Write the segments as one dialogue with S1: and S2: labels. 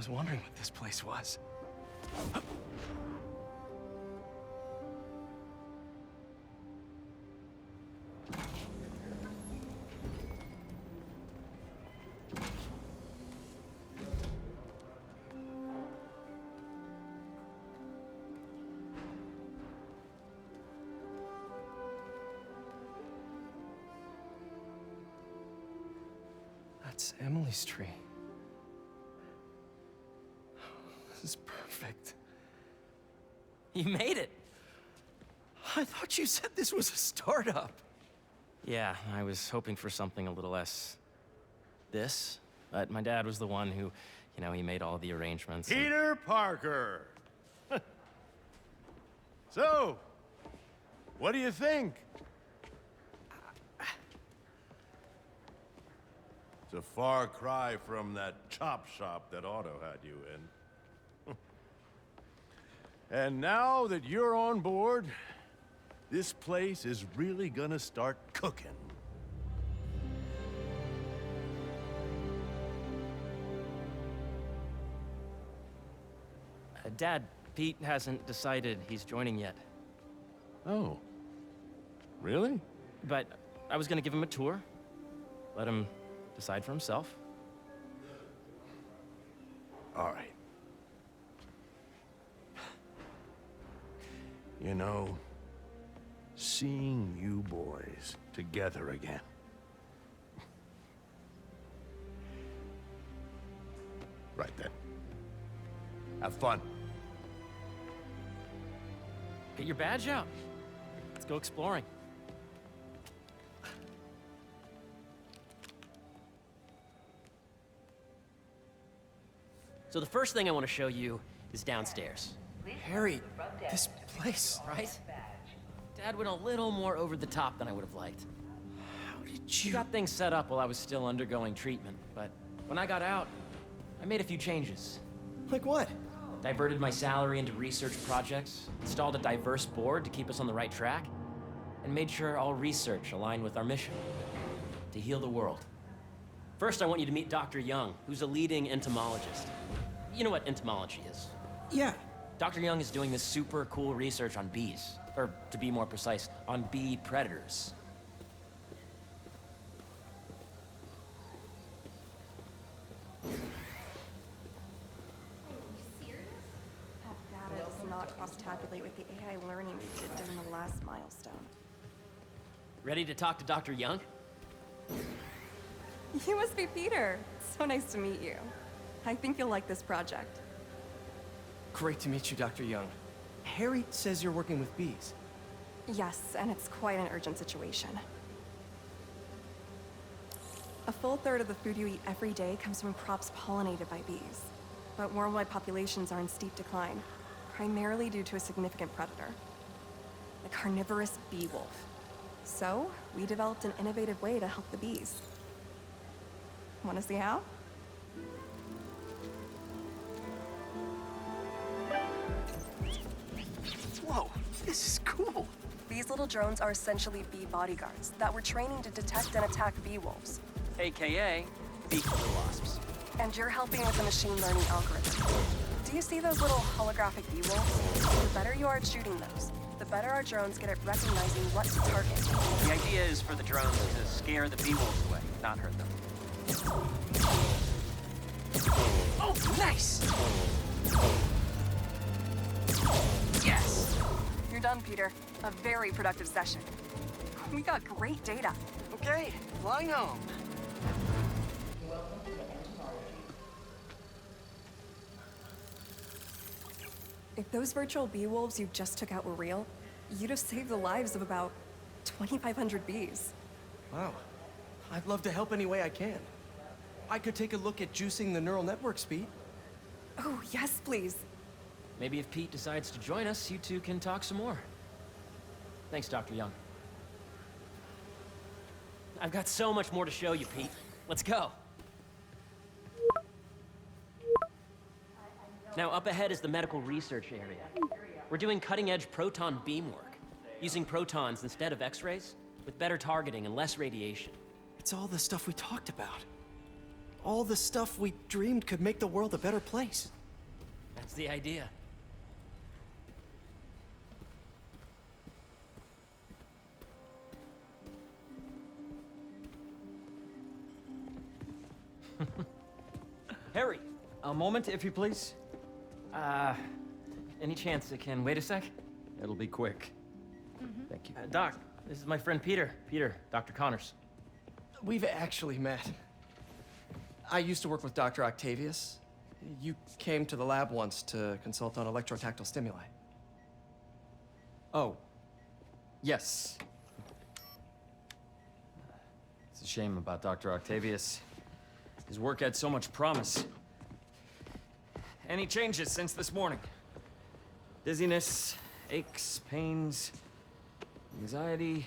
S1: was wondering what this place was. That's Emily's tree. This is perfect.
S2: You made it!
S1: I thought you said this was a startup.
S2: Yeah, I was hoping for something a little less... this. But my dad was the one who, he made all the arrangements.
S3: Peter Parker! So, what do you think? It's a far cry from that chop shop that Otto had you in. And now that you're on board, this place is really gonna start cooking.
S2: Dad, Pete hasn't decided he's joining yet.
S3: Oh. Really?
S2: But I was gonna give him a tour. Let him decide for himself.
S3: All right. You know, seeing you boys together again. Right then. Have fun.
S2: Get your badge out. Let's go exploring. So the first thing I want to show you is downstairs.
S1: Harry, this place.
S2: Right? Dad went a little more over the top than I would have liked.
S1: How did
S2: He
S1: you...
S2: got things set up while I was still undergoing treatment, but when I got out, I made a few changes.
S1: Like what?
S2: Diverted my salary into research projects, installed a diverse board to keep us on the right track, and made sure all research aligned with our mission, to heal the world. First, I want you to meet Dr. Young, who's a leading entomologist. You know what entomology is?
S1: Yeah.
S2: Dr. Young is doing this super cool research on bees, or to be more precise, on bee predators.
S4: That data does not cross-tabulate with the AI learning we did during the last milestone.
S2: Ready to talk to Dr. Young?
S4: You must be Peter. So nice to meet you. I think you'll like this project.
S1: Great to meet you, Dr. Young. Harry says you're working with bees.
S4: Yes, and it's quite an urgent situation. A full third of the food you eat every day comes from crops pollinated by bees. But worldwide populations are in steep decline, primarily due to a significant predator, the carnivorous bee wolf. So, we developed an innovative way to help the bees. Want to see how?
S1: Whoa, this is cool.
S4: These little drones are essentially bee bodyguards that we're training to detect and attack bee wolves.
S2: AKA bee killer wasps.
S4: And you're helping with the machine learning algorithm. Do you see those little holographic bee wolves? The better you are at shooting those, the better our drones get at recognizing what to target.
S5: The idea is for the drones to scare the bee wolves away, not hurt them.
S2: Oh, nice! Yes!
S4: You're done, Peter. A very productive session. We got great data.
S1: Okay, flying home.
S4: If those virtual bee wolves you just took out were real, you'd have saved the lives of about 2,500 bees.
S1: Wow. I'd love to help any way I can. I could take a look at juicing the neural network speed.
S4: Oh, yes, please.
S2: Maybe if Pete decides to join us, you two can talk some more. Thanks, Dr. Young. I've got so much more to show you, Pete. Let's go. Now, up ahead is the medical research area. We're doing cutting-edge proton beam work, using protons instead of X-rays, with better targeting and less radiation.
S1: It's all the stuff we talked about. All the stuff we dreamed could make the world a better place.
S2: That's the idea. Harry, a moment, if you please. Any chance it can wait a sec?
S6: It'll be quick. Thank you.
S2: Doc, this is my friend Peter. Peter, Dr. Connors.
S1: We've actually met. I used to work with Dr. Octavius. You came to the lab once to consult on electrotactile stimuli.
S6: Oh. Yes. It's a shame about Dr. Octavius. His work had so much promise. Any changes since this morning? Dizziness, aches, pains, anxiety,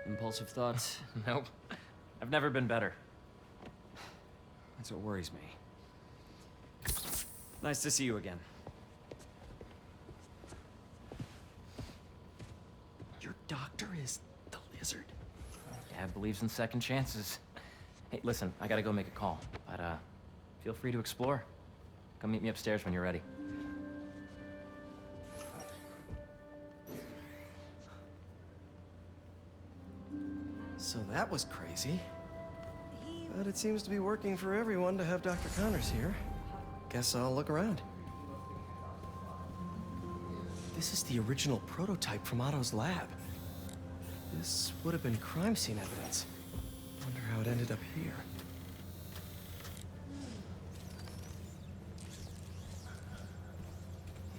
S6: impulsive thoughts.
S2: Nope. I've never been better.
S6: That's what worries me. Nice to see you again.
S1: Your doctor is the lizard.
S2: Dad believes in second chances. Hey, listen, I gotta go make a call, but feel free to explore. Come meet me upstairs when you're ready.
S1: So that was crazy. But it seems to be working for everyone to have Dr. Connors here. Guess I'll look around. This is the original prototype from Otto's lab. This would have been crime scene evidence. Wonder how it ended up here.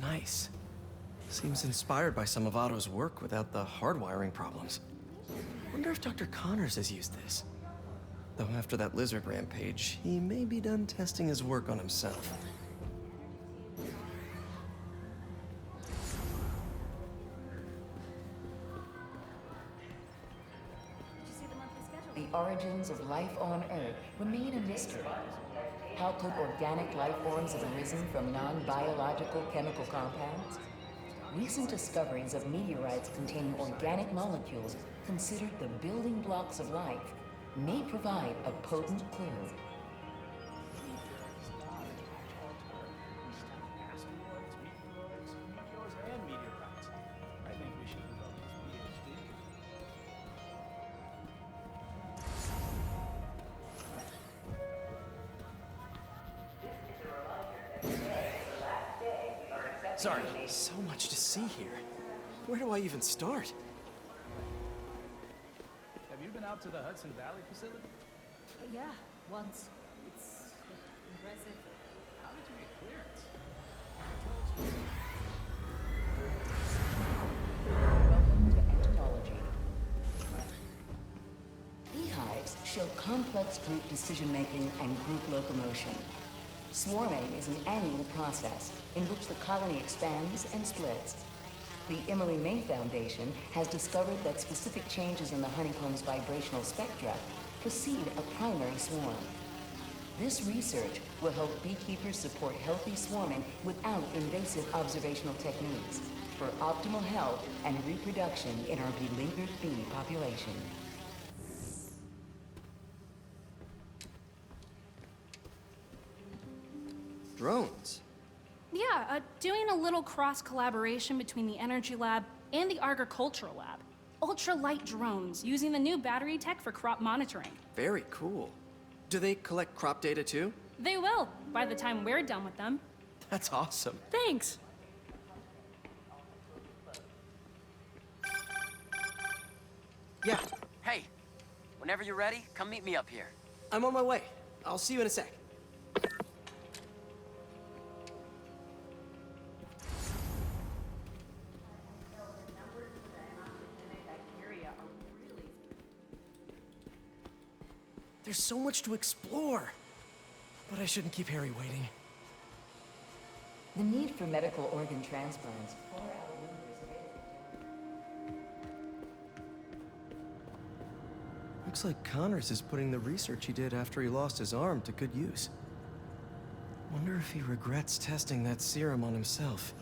S1: Nice. Seems inspired by some of Otto's work without the hardwiring problems. Wonder if Dr. Connors has used this. Though after that lizard rampage, he may be done testing his work on himself.
S7: The origins of life on Earth remain a mystery. How could organic life forms have arisen from non-biological chemical compounds? Recent discoveries of meteorites containing organic molecules considered the building blocks of life may provide a potent clue.
S1: Sorry, so much to see here. Where do I even start?
S8: Have you been out to the Hudson Valley facility?
S9: Yeah, once. It's impressive.
S8: How did you get clearance?
S7: Welcome to entomology. Beehives show complex group decision-making and group locomotion. Swarming is an annual process in which the colony expands and splits. The Emily May Foundation has discovered that specific changes in the honeycomb's vibrational spectra precede a primary swarm. This research will help beekeepers support healthy swarming without invasive observational techniques for optimal health and reproduction in our beleaguered bee population.
S1: Drones.
S9: Yeah, doing a little cross-collaboration between the Energy Lab and the Agricultural Lab. Ultra-light drones using the new battery tech for crop monitoring.
S1: Very cool. Do they collect crop data too?
S9: They will, by the time we're done with them.
S1: That's awesome.
S9: Thanks.
S1: Yeah,
S5: Hey, whenever you're ready, come meet me up here.
S1: I'm on my way. I'll see you in a sec. There's so much to explore. But I shouldn't keep Harry waiting.
S7: The need for medical organ transplants far outnumbers
S1: Looks like Connors is putting the research he did after he lost his arm to good use. Wonder if he regrets testing that serum on himself.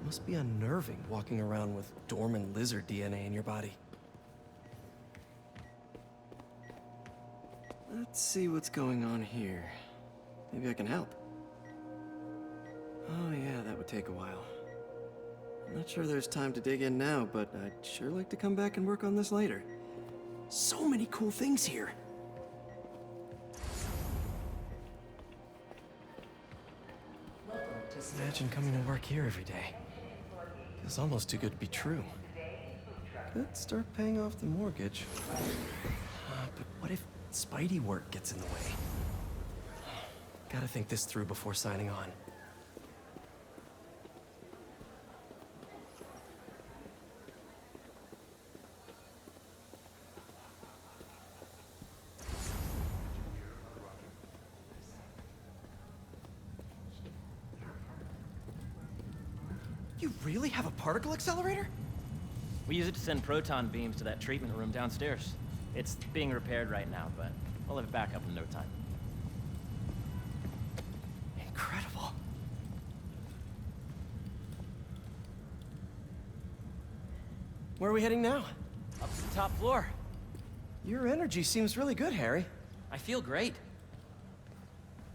S1: Must be unnerving walking around with dormant lizard DNA in your body. Let's see what's going on here. Maybe I can help. Oh yeah, that would take a while. I'm not sure there's time to dig in now, but I'd sure like to come back and work on this later. So many cool things here. Imagine coming to work here every day. It's almost too good to be true. Could start paying off the mortgage. But what if Spidey work gets in the way? Gotta think this through before signing on. You really have a particle accelerator?
S2: We use it to send proton beams to that treatment room downstairs. It's being repaired right now, but we'll have it back up in no time.
S1: Incredible. Where are we heading now?
S2: Up to the top floor.
S1: Your energy seems really good, Harry.
S2: I feel great.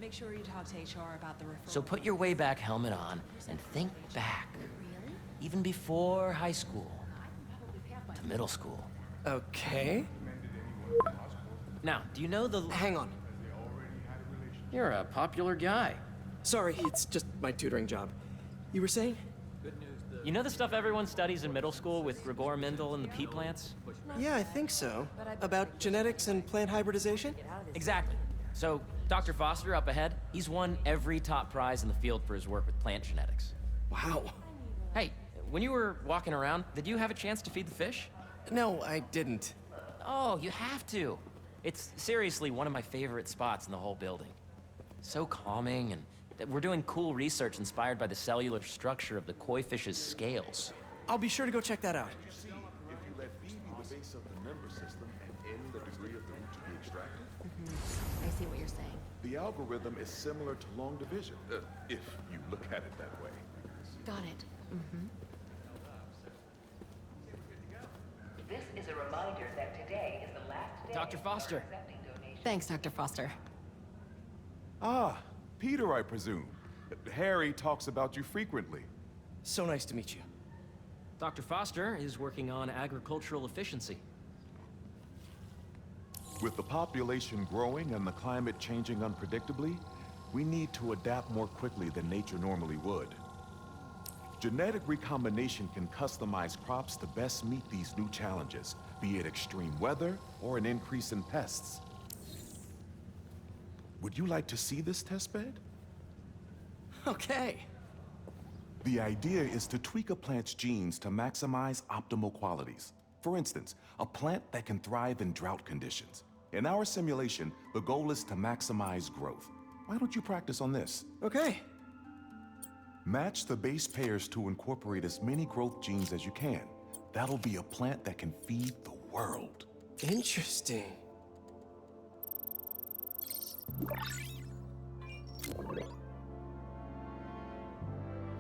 S10: Make sure you talk to HR about the referral.
S2: So put your way back helmet on and think back. Even before high school. To middle school.
S1: Okay.
S2: Now, do you know the...
S1: Hang on.
S2: You're a popular guy.
S1: Sorry, it's just my tutoring job. You were saying?
S2: You know the stuff everyone studies in middle school with Gregor Mendel and the pea plants?
S1: Yeah, I think so. About genetics and plant hybridization?
S2: Exactly. So, Dr. Foster up ahead, he's won every top prize in the field for his work with plant genetics.
S1: Wow.
S2: Hey, when you were walking around, did you have a chance to feed the fish?
S1: No, I didn't.
S2: Oh, you have to. It's seriously one of my favorite spots in the whole building. So calming, and we're doing cool research inspired by the cellular structure of the koi fish's scales.
S1: I'll be sure to go check that out.
S11: You see, if you let B be the base of the member system and N the degree of the root to be extracted,
S10: I see what you're saying.
S11: the algorithm is similar to long division, if you look at it that way.
S10: Got it.
S7: This is a reminder that today is the last day.
S2: Dr. Foster.
S7: Accepting donations.
S10: Thanks, Dr. Foster.
S11: Ah, Peter, I presume. Harry talks about you frequently.
S1: So nice to meet you.
S2: Dr. Foster is working on agricultural efficiency.
S11: With the population growing and the climate changing unpredictably, we need to adapt more quickly than nature normally would. Genetic recombination can customize crops to best meet these new challenges, be it extreme weather or an increase in pests. Would you like to see this testbed?
S1: Okay.
S11: The idea is to tweak a plant's genes to maximize optimal qualities. For instance, a plant that can thrive in drought conditions. In our simulation, the goal is to maximize growth. Why don't you practice on this?
S1: Okay.
S11: Match the base pairs to incorporate as many growth genes as you can. That'll be a plant that can feed the world.
S1: Interesting.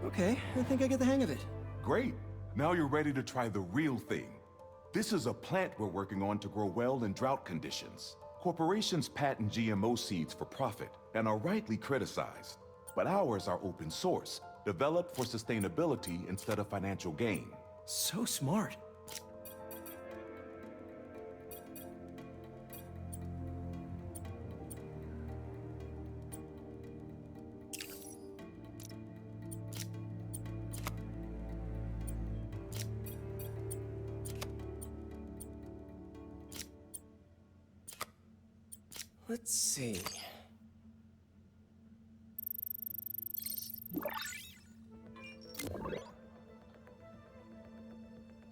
S1: Okay, I think I get the hang of it.
S11: Great. Now you're ready to try the real thing. This is a plant we're working on to grow well in drought conditions. Corporations patent GMO seeds for profit and are rightly criticized. But ours are open source, developed for sustainability instead of financial gain.
S1: So smart. Let's see.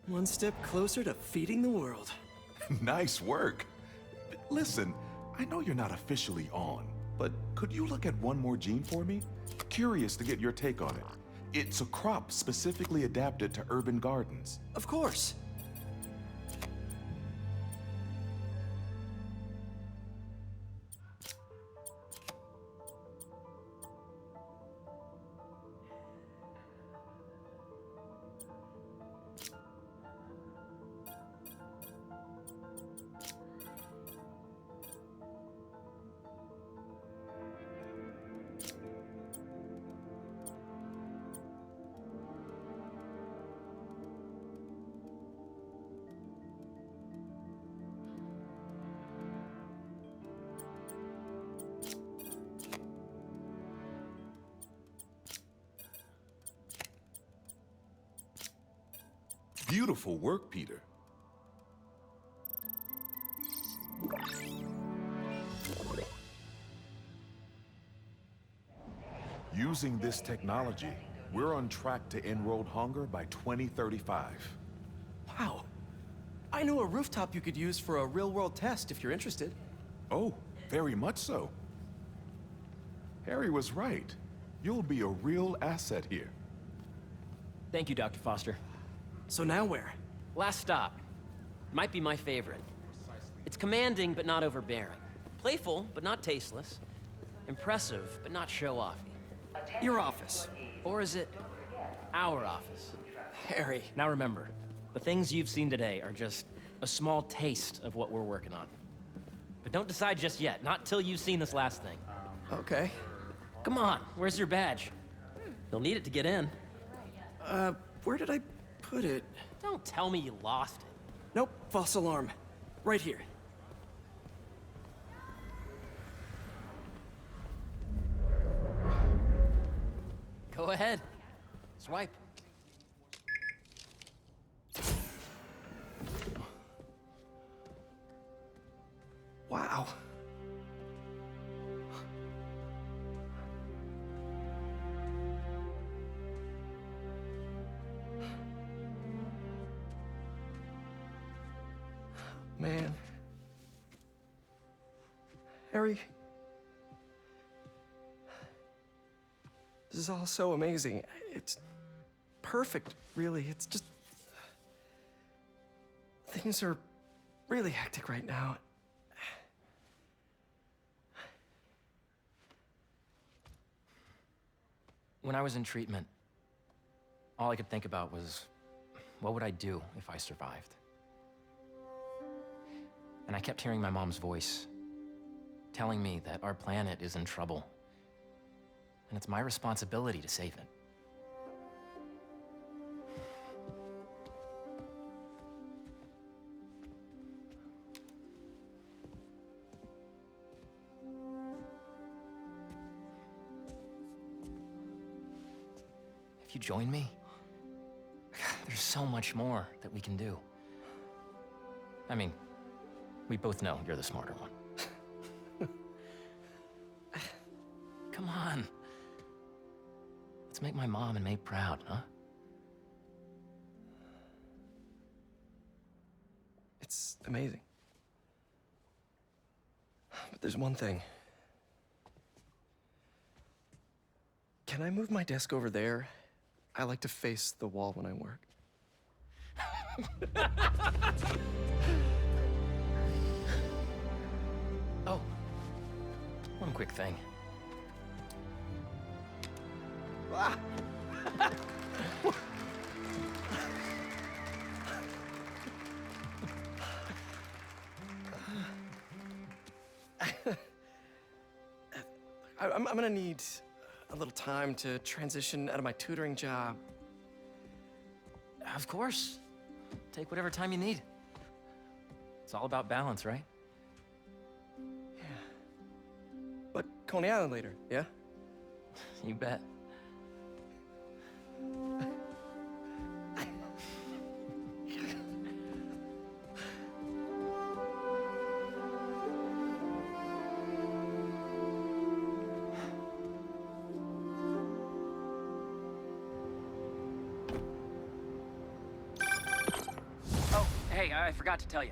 S1: One step closer to feeding the world.
S11: Nice work. Listen, I know you're not officially on, but could you look at one more gene for me? Curious to get your take on it. It's a crop specifically adapted to urban gardens.
S1: Of course.
S11: Beautiful work, Peter. Using this technology, we're on track to end world hunger by 2035.
S1: Wow. I know a rooftop you could use for a real-world test if you're interested.
S11: Oh, very much so. Harry was right. You'll be a real asset here.
S2: Thank you, Dr. Foster.
S1: So now where?
S2: Last stop. Might be my favorite. It's commanding, but not overbearing. Playful, but not tasteless. Impressive, but not show-offy.
S1: Your office.
S2: Or is it our office?
S1: Harry.
S2: Now remember, the things you've seen today are just a small taste of what we're working on. But don't decide just yet, not till you've seen this last thing.
S1: Okay.
S2: Come on, where's your badge? You'll need it to get in.
S1: Where did I put it?
S2: Don't tell me you lost it.
S1: Nope, false alarm. Right here.
S2: Go ahead. Swipe.
S1: Wow. Man. Harry. This is all so amazing. It's perfect, really. It's just... Things are really hectic right now.
S2: When I was in treatment, all I could think about was, what would I do if I survived? And I kept hearing my mom's voice, telling me that our planet is in trouble, and it's my responsibility to save it. If you join me, there's so much more that we can do. I mean, we both know you're the smarter one. Come on. Let's make my mom and May proud, huh?
S1: It's amazing. But there's one thing. Can I move my desk over there? I like to face the wall when I work.
S2: Oh, one quick thing.
S1: Ah! I'm gonna need a little time to transition out of my tutoring job.
S2: Of course. Take whatever time you need. It's all about balance, right?
S1: Yeah. But Coney Island later, yeah?
S2: You bet. Hey, I forgot to tell you.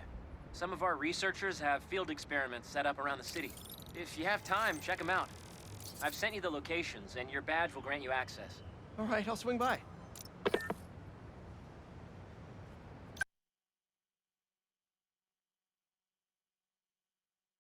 S2: Some of our researchers have field experiments set up around the city. If you have time, check them out. I've sent you the locations, and your badge will grant you access.
S1: All right, I'll swing by.